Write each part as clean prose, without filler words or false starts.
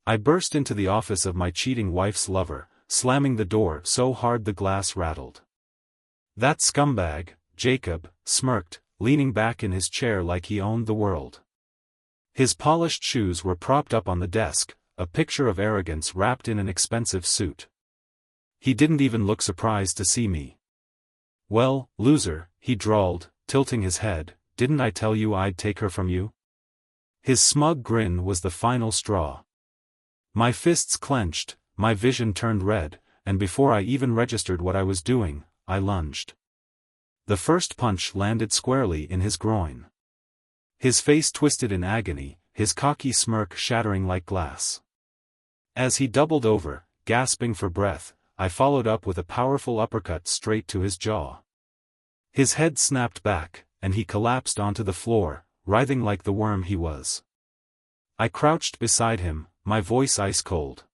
I burst into the office of my cheating wife's lover, slamming the door so hard the glass rattled. That scumbag, Jacob, smirked, leaning back in his chair like he owned the world. His polished shoes were propped up on the desk, a picture of arrogance wrapped in an expensive suit. He didn't even look surprised to see me. "Well, loser," he drawled, tilting his head, "didn't I tell you I'd take her from you?" His smug grin was the final straw. My fists clenched, my vision turned red, and before I even registered what I was doing, I lunged. The first punch landed squarely in his groin. His face twisted in agony, his cocky smirk shattering like glass. As he doubled over, gasping for breath, I followed up with a powerful uppercut straight to his jaw. His head snapped back, and he collapsed onto the floor, writhing like the worm he was. I crouched beside him, my voice ice cold.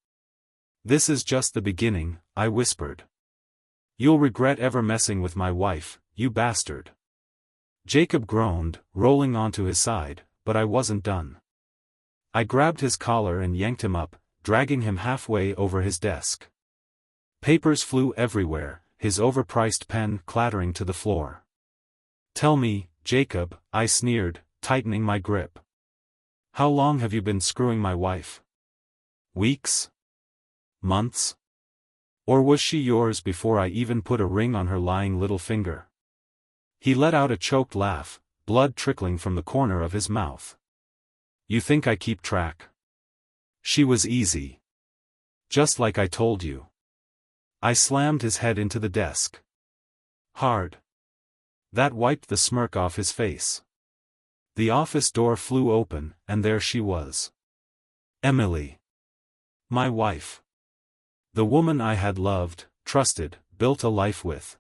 "This is just the beginning," I whispered. "You'll regret ever messing with my wife, you bastard." Jacob groaned, rolling onto his side, but I wasn't done. I grabbed his collar and yanked him up, dragging him halfway over his desk. Papers flew everywhere, his overpriced pen clattering to the floor. "Tell me, Jacob," I sneered, tightening my grip. "How long have you been screwing my wife? Weeks? Months? Or was she yours before I even put a ring on her lying little finger?" He let out a choked laugh, blood trickling from the corner of his mouth. "You think I keep track? She was easy. Just like I told you." I slammed his head into the desk. Hard. That wiped the smirk off his face. The office door flew open, and there she was. Emily. My wife. The woman I had loved, trusted, built a life with.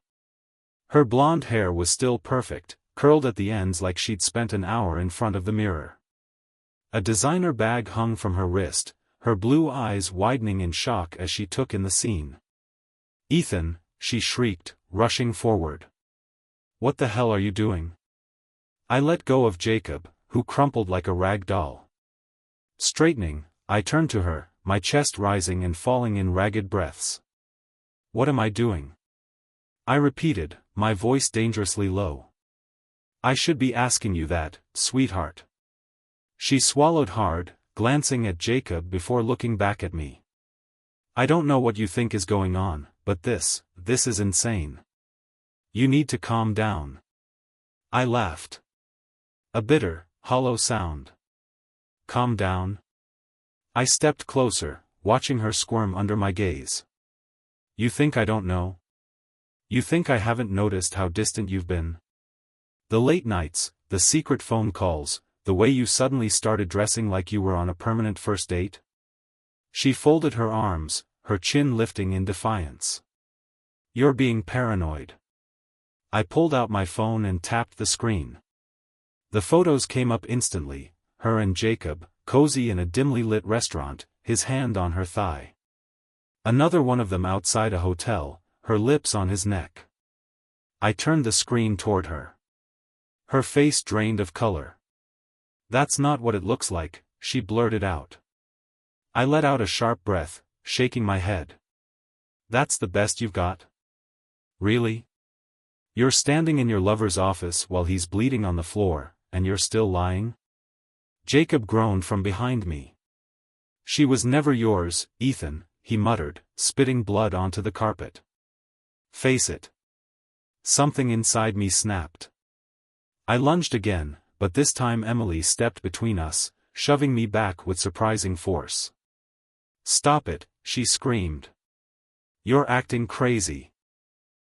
Her blonde hair was still perfect, curled at the ends like she'd spent an hour in front of the mirror. A designer bag hung from her wrist, her blue eyes widening in shock as she took in the scene. "Ethan," she shrieked, rushing forward. "What the hell are you doing?" I let go of Jacob, who crumpled like a rag doll. Straightening, I turned to her, my chest rising and falling in ragged breaths. "What am I doing?" I repeated, my voice dangerously low. "I should be asking you that, sweetheart." She swallowed hard, glancing at Jacob before looking back at me. "I don't know what you think is going on, but this is insane. You need to calm down." I laughed. A bitter, hollow sound. "Calm down?" I stepped closer, watching her squirm under my gaze. "You think I don't know? You think I haven't noticed how distant you've been? The late nights, the secret phone calls, the way you suddenly started dressing like you were on a permanent first date?" She folded her arms, her chin lifting in defiance. "You're being paranoid." I pulled out my phone and tapped the screen. The photos came up instantly, her and Jacob, cozy in a dimly lit restaurant, his hand on her thigh. Another one of them outside a hotel, her lips on his neck. I turned the screen toward her. Her face drained of color. "That's not what it looks like," she blurted out. I let out a sharp breath, shaking my head. "That's the best you've got? Really? You're standing in your lover's office while he's bleeding on the floor, and you're still lying?" Jacob groaned from behind me. "She was never yours, Ethan," he muttered, spitting blood onto the carpet. "Face it." Something inside me snapped. I lunged again, but this time Emily stepped between us, shoving me back with surprising force. "Stop it," she screamed. "You're acting crazy.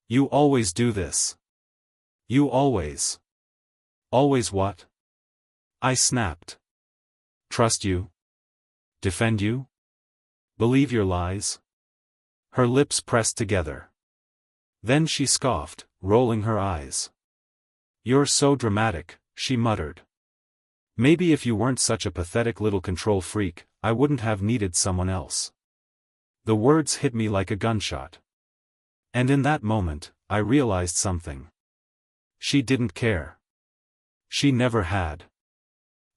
You always do this. You always." "Always what?" I snapped. "Trust you? Defend you? Believe your lies?" Her lips pressed together. Then she scoffed, rolling her eyes. "You're so dramatic," she muttered. "Maybe if you weren't such a pathetic little control freak, I wouldn't have needed someone else." The words hit me like a gunshot. And in that moment, I realized something. She didn't care. She never had.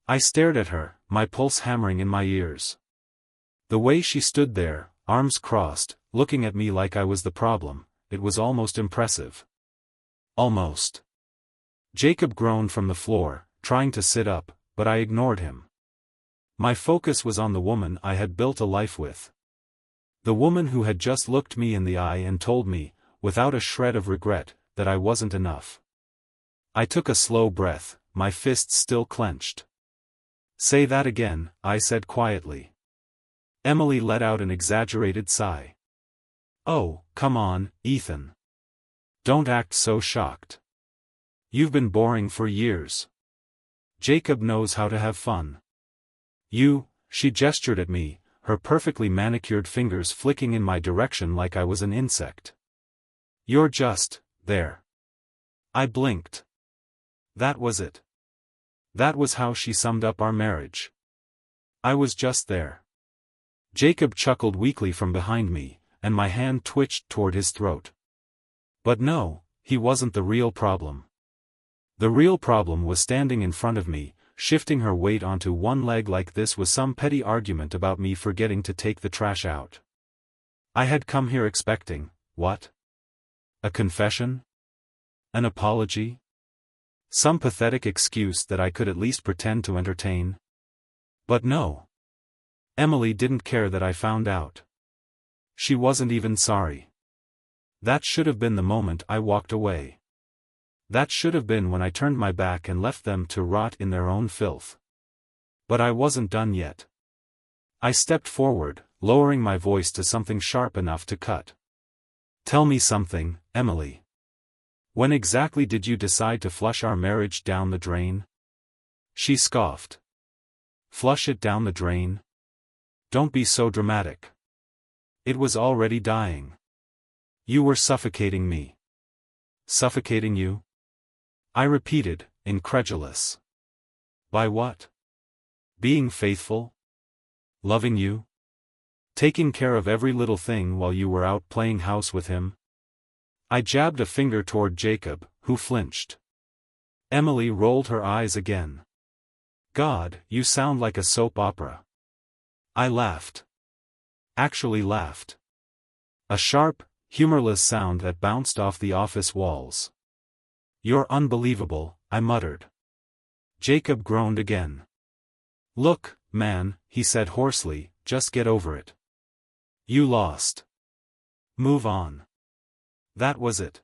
I stared at her, my pulse hammering in my ears. The way she stood there, arms crossed, looking at me like I was the problem, it was almost impressive. Almost. Jacob groaned from the floor, trying to sit up, but I ignored him. My focus was on the woman I had built a life with. The woman who had just looked me in the eye and told me, without a shred of regret, that I wasn't enough. I took a slow breath, my fists still clenched. "Say that again," I said quietly. Emily let out an exaggerated sigh. "Oh, come on, Ethan. Don't act so shocked. You've been boring for years. Jacob knows how to have fun. She gestured at me, her perfectly manicured fingers flicking in my direction like I was an insect. "You're just, there." I blinked. That was it. That was how she summed up our marriage. I was just there. Jacob chuckled weakly from behind me, and my hand twitched toward his throat. But no, he wasn't the real problem. The real problem was standing in front of me, shifting her weight onto one leg like this was some petty argument about me forgetting to take the trash out. I had come here expecting, what? A confession? An apology? Some pathetic excuse that I could at least pretend to entertain? But no. Emily didn't care that I found out. She wasn't even sorry. That should have been the moment I walked away. That should have been when I turned my back and left them to rot in their own filth. But I wasn't done yet. I stepped forward, lowering my voice to something sharp enough to cut. "Tell me something, Emily. When exactly did you decide to flush our marriage down the drain?" She scoffed. "Flush it down the drain? Don't be so dramatic. It was already dying. You were suffocating me." "Suffocating you?" I repeated, incredulous. "By what? Being faithful? Loving you? Taking care of every little thing while you were out playing house with him?" I jabbed a finger toward Jacob, who flinched. Emily rolled her eyes again. "God, you sound like a soap opera." I laughed. Actually laughed. A sharp, humorless sound that bounced off the office walls. "You're unbelievable," I muttered. Jacob groaned again. "Look, man," he said hoarsely, "just get over it. You lost. Move on." That was it.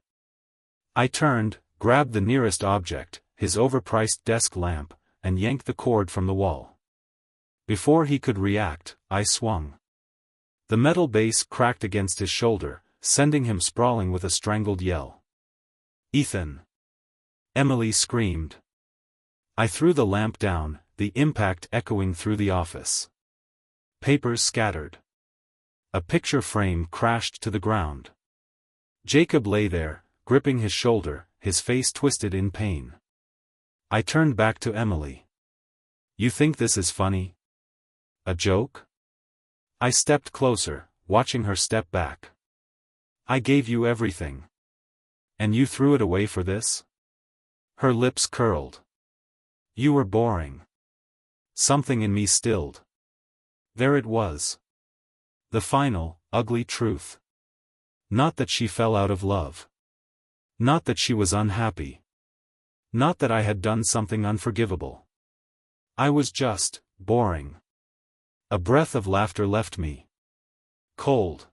I turned, grabbed the nearest object, his overpriced desk lamp, and yanked the cord from the wall. Before he could react, I swung. The metal base cracked against his shoulder, sending him sprawling with a strangled yell. "Ethan!" Emily screamed. I threw the lamp down, the impact echoing through the office. Papers scattered. A picture frame crashed to the ground. Jacob lay there, gripping his shoulder, his face twisted in pain. I turned back to Emily. "You think this is funny? A joke?" I stepped closer, watching her step back. "I gave you everything. And you threw it away for this?" Her lips curled. "You were boring." Something in me stilled. There it was. The final, ugly truth. Not that she fell out of love. Not that she was unhappy. Not that I had done something unforgivable. I was just, boring. A breath of laughter left me. Cold.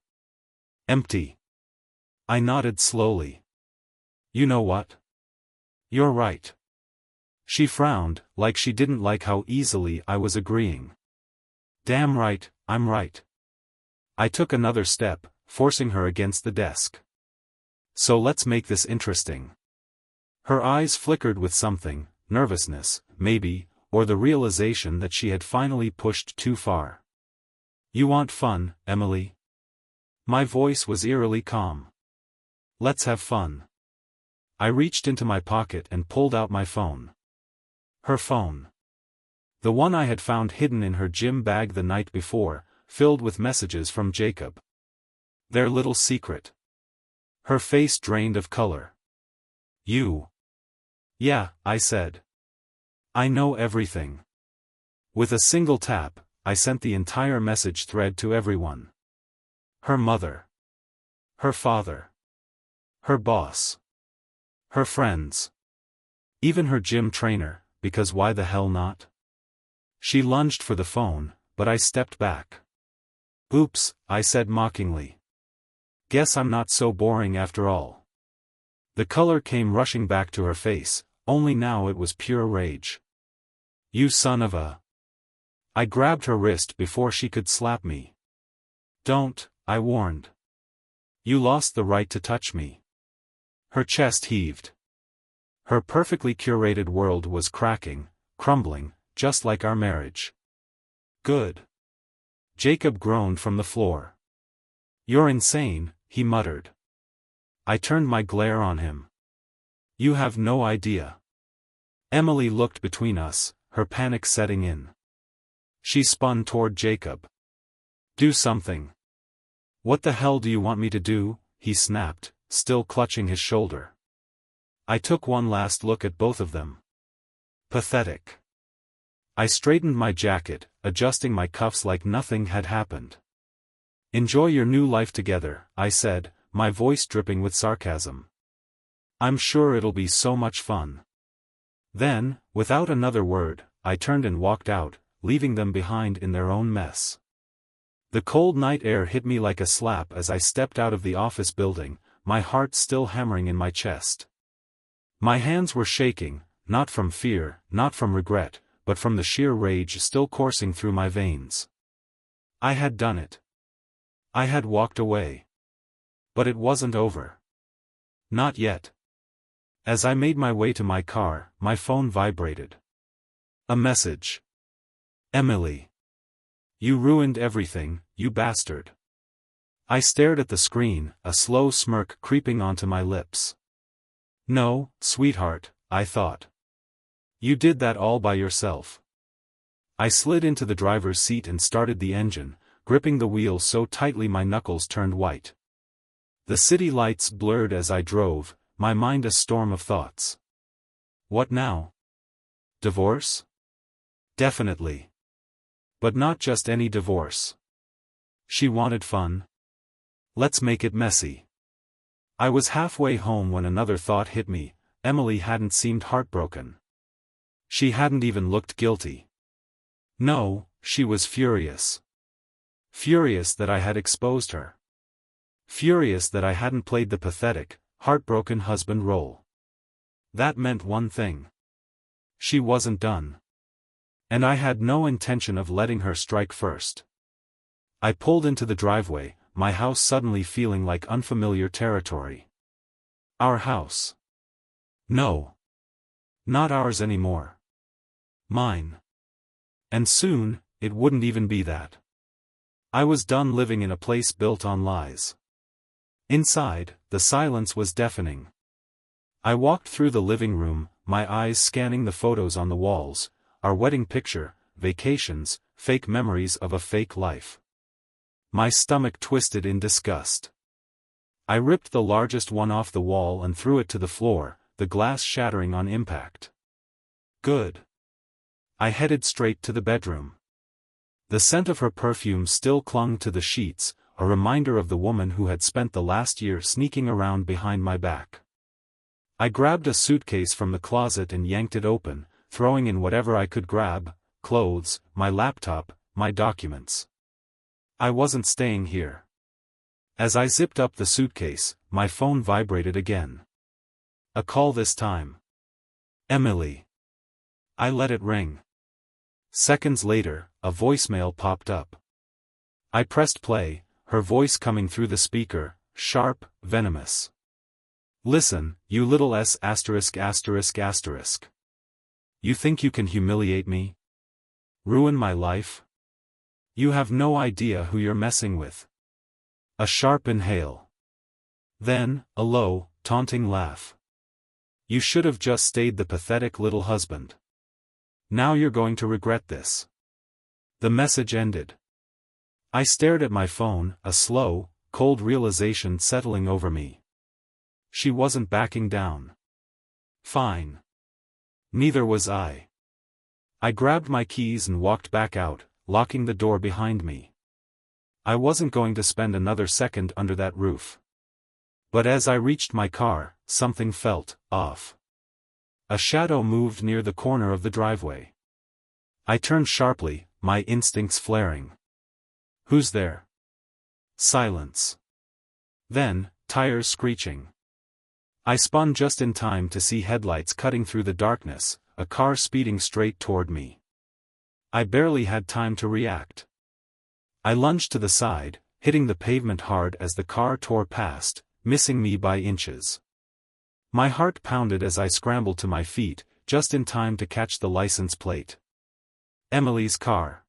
Empty. I nodded slowly. "You know what? You're right." She frowned, like she didn't like how easily I was agreeing. "Damn right, I'm right." I took another step, forcing her against the desk. "So let's make this interesting." Her eyes flickered with something, nervousness, maybe, or the realization that she had finally pushed too far. "You want fun, Emily?" My voice was eerily calm. "Let's have fun." I reached into my pocket and pulled out my phone. Her phone. The one I had found hidden in her gym bag the night before, filled with messages from Jacob. Their little secret. Her face drained of color. "You?" "Yeah," I said. "I know everything." With a single tap, I sent the entire message thread to everyone. Her mother. Her father. Her boss. Her friends. Even her gym trainer, because why the hell not? She lunged for the phone, but I stepped back. Oops, I said mockingly. Guess I'm not so boring after all. The color came rushing back to her face, only now it was pure rage. You son of a... I grabbed her wrist before she could slap me. Don't, I warned. You lost the right to touch me. Her chest heaved. Her perfectly curated world was cracking, crumbling, just like our marriage. Good. Jacob groaned from the floor. You're insane, he muttered. I turned my glare on him. You have no idea. Emily looked between us, her panic setting in. She spun toward Jacob. Do something. What the hell do you want me to do? He snapped, still clutching his shoulder. I took one last look at both of them. Pathetic. I straightened my jacket, adjusting my cuffs like nothing had happened. Enjoy your new life together, I said, my voice dripping with sarcasm. I'm sure it'll be so much fun. Then, without another word, I turned and walked out, leaving them behind in their own mess. The cold night air hit me like a slap as I stepped out of the office building, my heart still hammering in my chest. My hands were shaking, not from fear, not from regret, but from the sheer rage still coursing through my veins. I had done it. I had walked away. But it wasn't over. Not yet. As I made my way to my car, my phone vibrated. A message. Emily. You ruined everything, you bastard. I stared at the screen, a slow smirk creeping onto my lips. No, sweetheart, I thought. You did that all by yourself. I slid into the driver's seat and started the engine, gripping the wheel so tightly my knuckles turned white. The city lights blurred as I drove, my mind a storm of thoughts. What now? Divorce? Definitely. But not just any divorce. She wanted fun. Let's make it messy. I was halfway home when another thought hit me. Emily hadn't seemed heartbroken. She hadn't even looked guilty. No, she was furious. Furious that I had exposed her. Furious that I hadn't played the pathetic, heartbroken husband role. That meant one thing. She wasn't done. And I had no intention of letting her strike first. I pulled into the driveway, my house suddenly feeling like unfamiliar territory. Our house. No. Not ours anymore. Mine. And soon, it wouldn't even be that. I was done living in a place built on lies. Inside, the silence was deafening. I walked through the living room, my eyes scanning the photos on the walls, our wedding picture, vacations, fake memories of a fake life. My stomach twisted in disgust. I ripped the largest one off the wall and threw it to the floor, the glass shattering on impact. Good. I headed straight to the bedroom. The scent of her perfume still clung to the sheets, a reminder of the woman who had spent the last year sneaking around behind my back. I grabbed a suitcase from the closet and yanked it open, throwing in whatever I could grab, clothes, my laptop, my documents. I wasn't staying here. As I zipped up the suitcase, my phone vibrated again. A call this time. Emily. I let it ring. Seconds later, a voicemail popped up. I pressed play, her voice coming through the speaker, sharp, venomous. Listen, you little s*******. You think you can humiliate me? Ruin my life? You have no idea who you're messing with. A sharp inhale. Then, a low, taunting laugh. You should have just stayed the pathetic little husband. Now you're going to regret this. The message ended. I stared at my phone, a slow, cold realization settling over me. She wasn't backing down. Fine. Neither was I. I grabbed my keys and walked back out, locking the door behind me. I wasn't going to spend another second under that roof. But as I reached my car, something felt off. A shadow moved near the corner of the driveway. I turned sharply, my instincts flaring. Who's there? Silence. Then, tires screeching. I spun just in time to see headlights cutting through the darkness, a car speeding straight toward me. I barely had time to react. I lunged to the side, hitting the pavement hard as the car tore past, missing me by inches. My heart pounded as I scrambled to my feet, just in time to catch the license plate. Emily's car.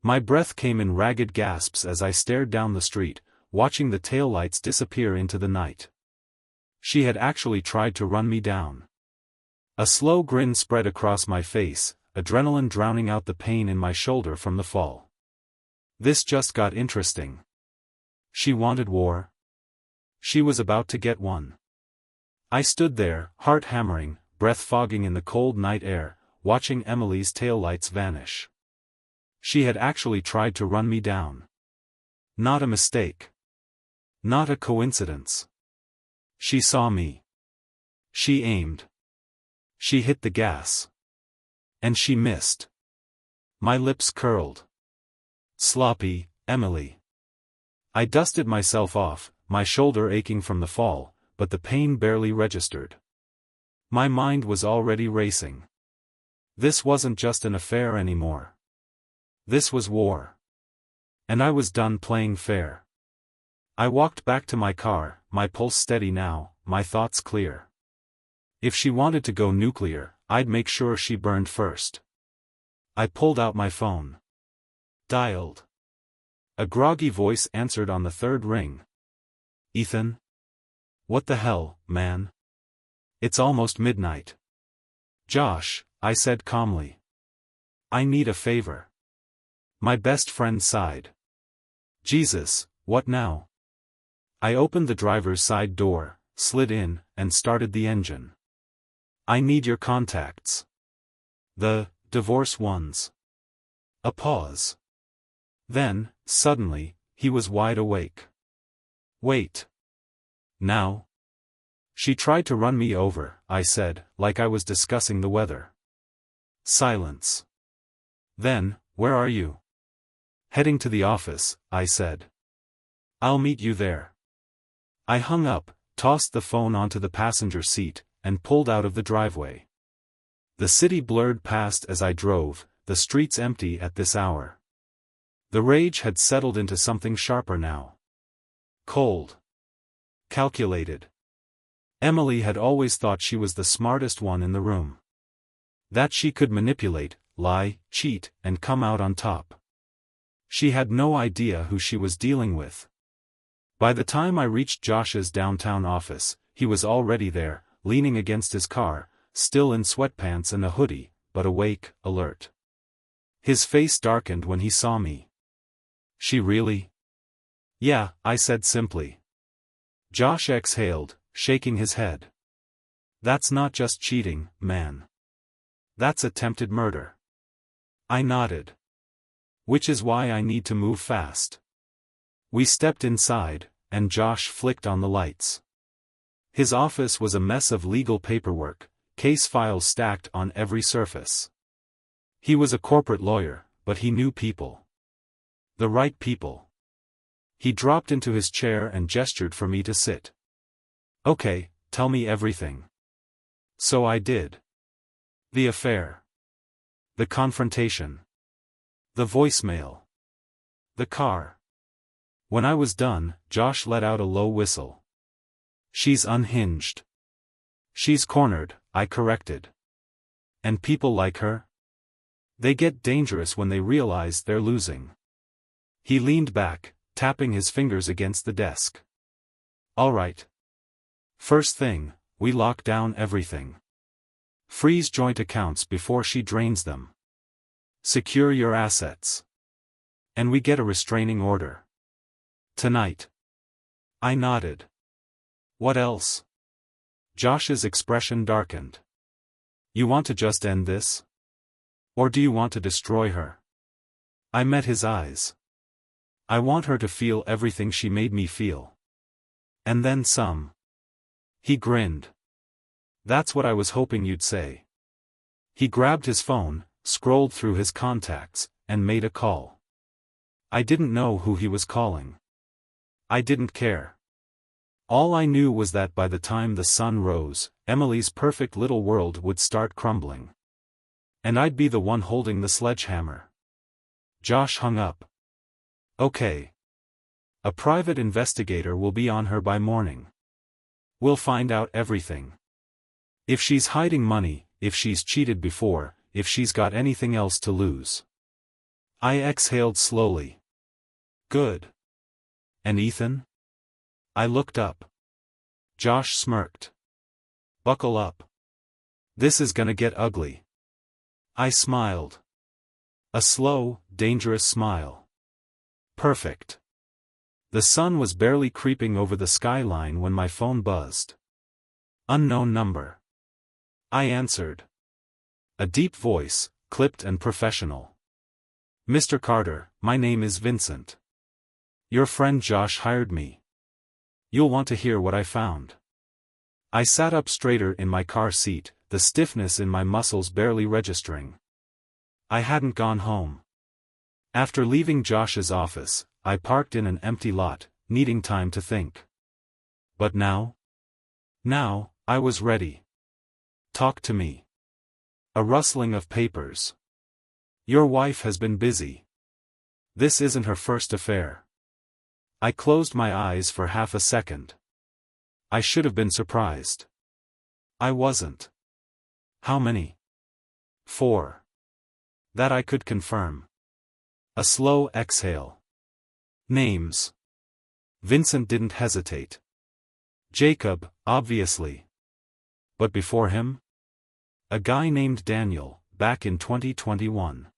My breath came in ragged gasps as I stared down the street, watching the taillights disappear into the night. She had actually tried to run me down. A slow grin spread across my face, adrenaline drowning out the pain in my shoulder from the fall. This just got interesting. She wanted war. She was about to get one. I stood there, heart hammering, breath fogging in the cold night air, watching Emily's taillights vanish. She had actually tried to run me down. Not a mistake. Not a coincidence. She saw me. She aimed. She hit the gas. And she missed. My lips curled. Sloppy, Emily. I dusted myself off, my shoulder aching from the fall, but the pain barely registered. My mind was already racing. This wasn't just an affair anymore. This was war. And I was done playing fair. I walked back to my car, my pulse steady now, my thoughts clear. If she wanted to go nuclear, I'd make sure she burned first. I pulled out my phone. Dialed. A groggy voice answered on the third ring. Ethan? What the hell, man? It's almost midnight. Josh, I said calmly. I need a favor. My best friend sighed. Jesus, what now? I opened the driver's side door, slid in, and started the engine. I need your contacts. The divorce ones. A pause. Then, suddenly, he was wide awake. Wait. Now? She tried to run me over, I said, like I was discussing the weather. Silence. Then, where are you? Heading to the office, I said. I'll meet you there. I hung up, tossed the phone onto the passenger seat, and pulled out of the driveway. The city blurred past as I drove, the streets empty at this hour. The rage had settled into something sharper now. Cold. Calculated. Emily had always thought she was the smartest one in the room. That she could manipulate, lie, cheat, and come out on top. She had no idea who she was dealing with. By the time I reached Josh's downtown office, he was already there, leaning against his car, still in sweatpants and a hoodie, but awake, alert. His face darkened when he saw me. She really? Yeah, I said simply. Josh exhaled, shaking his head. That's not just cheating, man. That's attempted murder. I nodded. Which is why I need to move fast. We stepped inside, and Josh flicked on the lights. His office was a mess of legal paperwork, case files stacked on every surface. He was a corporate lawyer, but he knew people. The right people. He dropped into his chair and gestured for me to sit. Okay, tell me everything. So I did. The affair. The confrontation. The voicemail. The car. When I was done, Josh let out a low whistle. She's unhinged. She's cornered, I corrected. And people like her? They get dangerous when they realize they're losing. He leaned back, tapping his fingers against the desk. All right. First thing, we lock down everything. Freeze joint accounts before she drains them. Secure your assets. And we get a restraining order. Tonight. I nodded. What else? Josh's expression darkened. You want to just end this? Or do you want to destroy her? I met his eyes. I want her to feel everything she made me feel. And then some. He grinned. That's what I was hoping you'd say. He grabbed his phone, scrolled through his contacts, and made a call. I didn't know who he was calling. I didn't care. All I knew was that by the time the sun rose, Emily's perfect little world would start crumbling. And I'd be the one holding the sledgehammer. Josh hung up. Okay. A private investigator will be on her by morning. We'll find out everything. If she's hiding money, if she's cheated before, if she's got anything else to lose. I exhaled slowly. Good. And Ethan? I looked up. Josh smirked. Buckle up. This is gonna get ugly. I smiled. A slow, dangerous smile. Perfect. The sun was barely creeping over the skyline when my phone buzzed. Unknown number. I answered. A deep voice, clipped and professional. Mr. Carter, my name is Vincent. Your friend Josh hired me. You'll want to hear what I found. I sat up straighter in my car seat, the stiffness in my muscles barely registering. I hadn't gone home. After leaving Josh's office, I parked in an empty lot, needing time to think. But now? Now, I was ready. Talk to me. A rustling of papers. Your wife has been busy. This isn't her first affair. I closed my eyes for half a second. I should have been surprised. I wasn't. How many? 4. That I could confirm. A slow exhale. Names. Vincent didn't hesitate. Jacob, obviously. But before him? A guy named Daniel, back in 2021.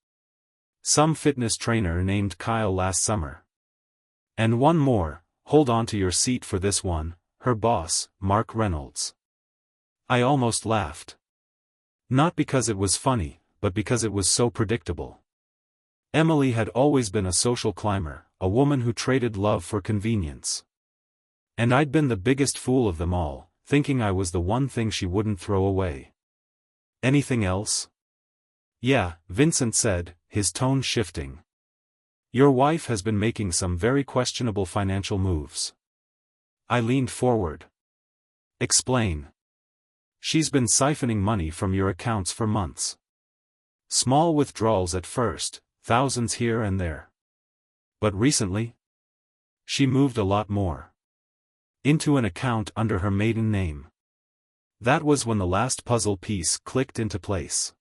Some fitness trainer named Kyle last summer. And one more, hold on to your seat for this one, her boss, Mark Reynolds. I almost laughed. Not because it was funny, but because it was so predictable. Emily had always been a social climber, a woman who traded love for convenience. And I'd been the biggest fool of them all, thinking I was the one thing she wouldn't throw away. Anything else? Yeah, Vincent said, his tone shifting. Your wife has been making some very questionable financial moves. I leaned forward. Explain. She's been siphoning money from your accounts for months. Small withdrawals at first, thousands here and there. But recently? She moved a lot more. Into an account under her maiden name. That was when the last puzzle piece clicked into place.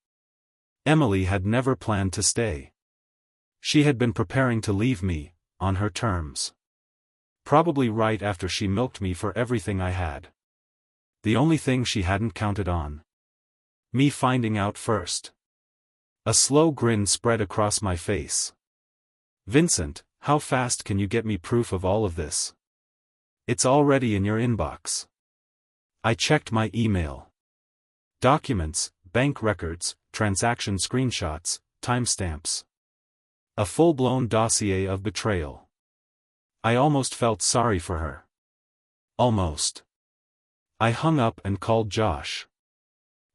Emily had never planned to stay. She had been preparing to leave me, on her terms. Probably right after she milked me for everything I had. The only thing she hadn't counted on. Me finding out first. A slow grin spread across my face. Vincent, how fast can you get me proof of all of this? It's already in your inbox. I checked my email. Documents, bank records, transaction screenshots, timestamps. A full-blown dossier of betrayal. I almost felt sorry for her. Almost. I hung up and called Josh.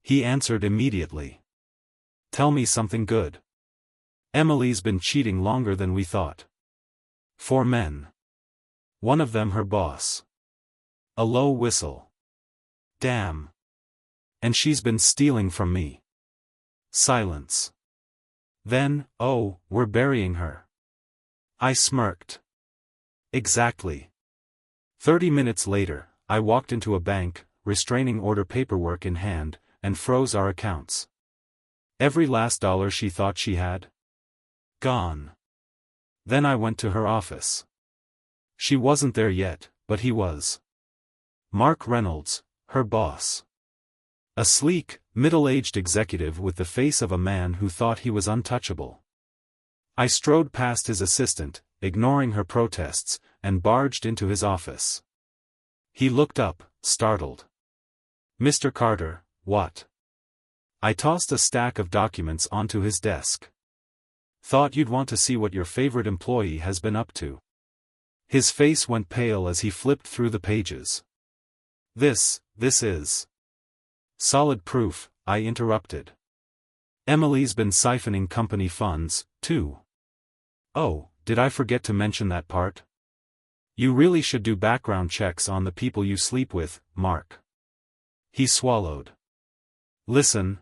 He answered immediately. Tell me something good. Emily's been cheating longer than we thought. 4 men. One of them her boss. A low whistle. Damn. And she's been stealing from me. Silence. Then, oh, we're burying her. I smirked. Exactly. 30 minutes later, I walked into a bank, restraining order paperwork in hand, and froze our accounts. Every last dollar she thought she had. Gone. Then I went to her office. She wasn't there yet, but he was. Mark Reynolds, her boss. A sleek, middle-aged executive with the face of a man who thought he was untouchable. I strode past his assistant, ignoring her protests, and barged into his office. He looked up, startled. Mr. Carter, what? I tossed a stack of documents onto his desk. Thought you'd want to see what your favorite employee has been up to. His face went pale as he flipped through the pages. This is solid proof, I interrupted. Emily's been siphoning company funds, too. Oh, did I forget to mention that part? You really should do background checks on the people you sleep with, Mark. He swallowed. Listen,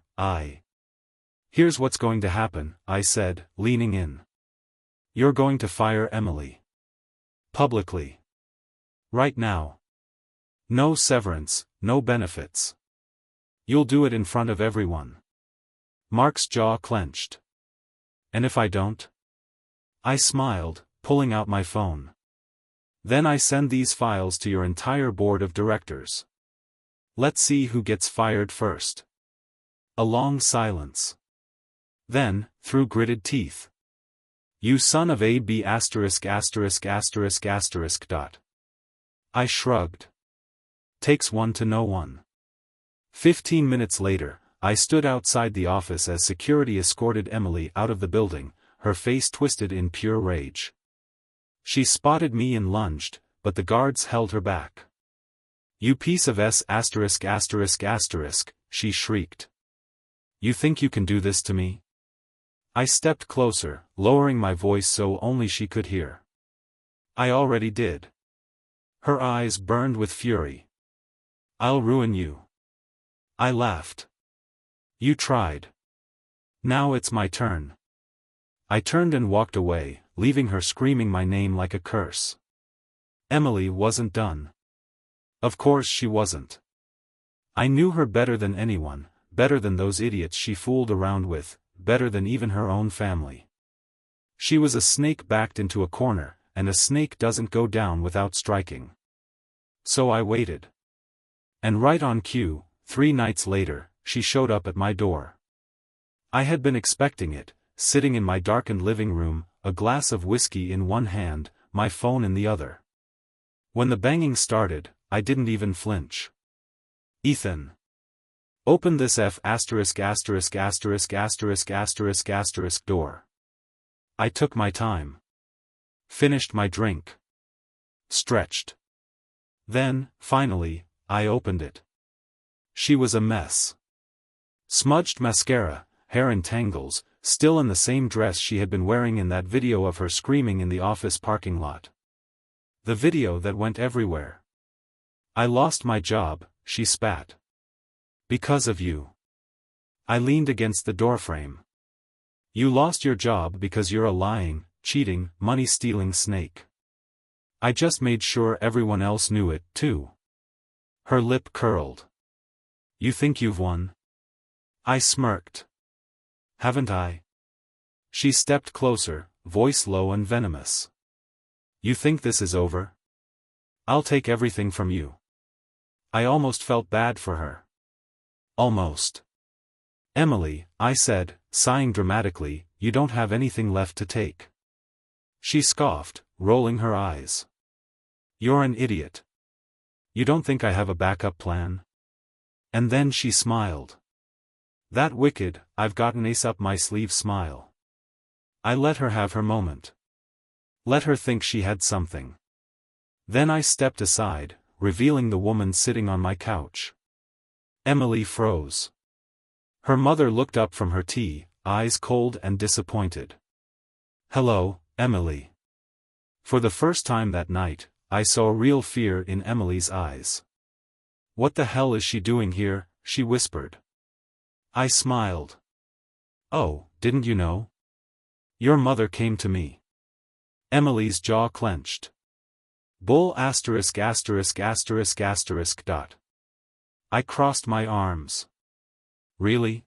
Here's what's going to happen, I said, leaning in. You're going to fire Emily. Publicly. Right now. No severance, no benefits. You'll do it in front of everyone. Mark's jaw clenched. And if I don't? I smiled, pulling out my phone. Then I send these files to your entire board of directors. Let's see who gets fired first. A long silence. Then, through gritted teeth. You son of a b***********. I shrugged. Takes one to know one. 15 minutes later, I stood outside the office as security escorted Emily out of the building, her face twisted in pure rage. She spotted me and lunged, but the guards held her back. You piece of s*******, she shrieked. You think you can do this to me? I stepped closer, lowering my voice so only she could hear. I already did. Her eyes burned with fury. I'll ruin you. I laughed. You tried. Now it's my turn. I turned and walked away, leaving her screaming my name like a curse. Emily wasn't done. Of course she wasn't. I knew her better than anyone, better than those idiots she fooled around with, better than even her own family. She was a snake backed into a corner, and a snake doesn't go down without striking. So I waited. And right on cue, 3 nights later, she showed up at my door. I had been expecting it, sitting in my darkened living room, a glass of whiskey in one hand, my phone in the other. When the banging started, I didn't even flinch. Ethan. Open this door. I took my time. Finished my drink. Stretched. Then, finally, I opened it. She was a mess. Smudged mascara, hair in tangles, still in the same dress she had been wearing in that video of her screaming in the office parking lot. The video that went everywhere. I lost my job, she spat. Because of you. I leaned against the doorframe. You lost your job because you're a lying, cheating, money-stealing snake. I just made sure everyone else knew it, too. Her lip curled. You think you've won? I smirked. Haven't I? She stepped closer, voice low and venomous. You think this is over? I'll take everything from you. I almost felt bad for her. Almost. Emily, I said, sighing dramatically, you don't have anything left to take. She scoffed, rolling her eyes. You're an idiot. You don't think I have a backup plan? And then she smiled. That wicked, I've got an ace up my sleeve smile. I let her have her moment. Let her think she had something. Then I stepped aside, revealing the woman sitting on my couch. Emily froze. Her mother looked up from her tea, eyes cold and disappointed. Hello, Emily. For the first time that night, I saw real fear in Emily's eyes. What the hell is she doing here? She whispered. I smiled. Oh, didn't you know? Your mother came to me. Emily's jaw clenched. Bull ********. I crossed my arms. Really?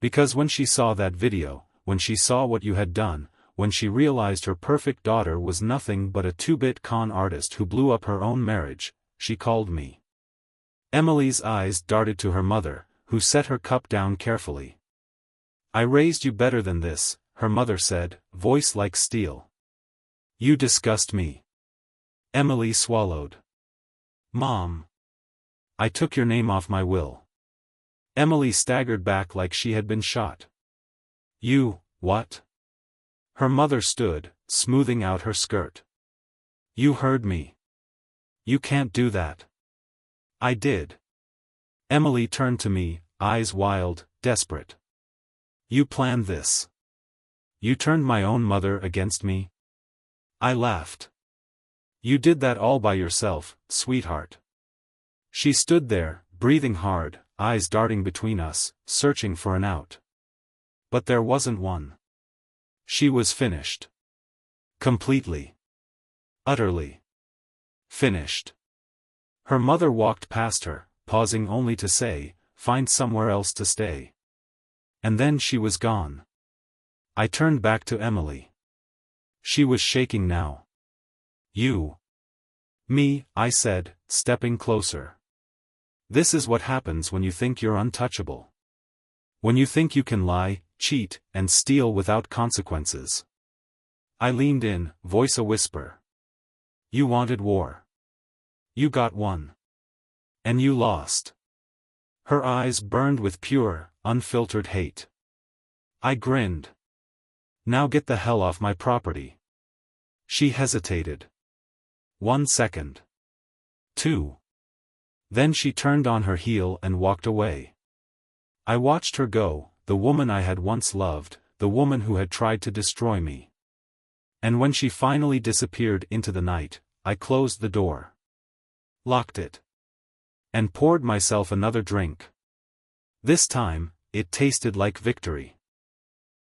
Because when she saw that video, when she saw what you had done, when she realized her perfect daughter was nothing but a 2-bit con artist who blew up her own marriage, she called me. Emily's eyes darted to her mother, who set her cup down carefully. I raised you better than this, her mother said, voice like steel. You disgust me. Emily swallowed. Mom. I took your name off my will. Emily staggered back like she had been shot. You, what? Her mother stood, smoothing out her skirt. You heard me. You can't do that. I did. Emily turned to me, eyes wild, desperate. You planned this. You turned my own mother against me? I laughed. You did that all by yourself, sweetheart. She stood there, breathing hard, eyes darting between us, searching for an out. But there wasn't one. She was finished. Completely. Utterly. Finished. Her mother walked past her, pausing only to say, "Find somewhere else to stay." And then she was gone. I turned back to Emily. She was shaking now. You. Me, I said, stepping closer. This is what happens when you think you're untouchable. When you think you can lie, cheat, and steal without consequences. I leaned in, voice a whisper. You wanted war. You got one. And you lost. Her eyes burned with pure, unfiltered hate. I grinned. Now get the hell off my property. She hesitated. 1 second. 2. Then she turned on her heel and walked away. I watched her go, the woman I had once loved, the woman who had tried to destroy me. And when she finally disappeared into the night, I closed the door. Locked it. And poured myself another drink. This time, it tasted like victory.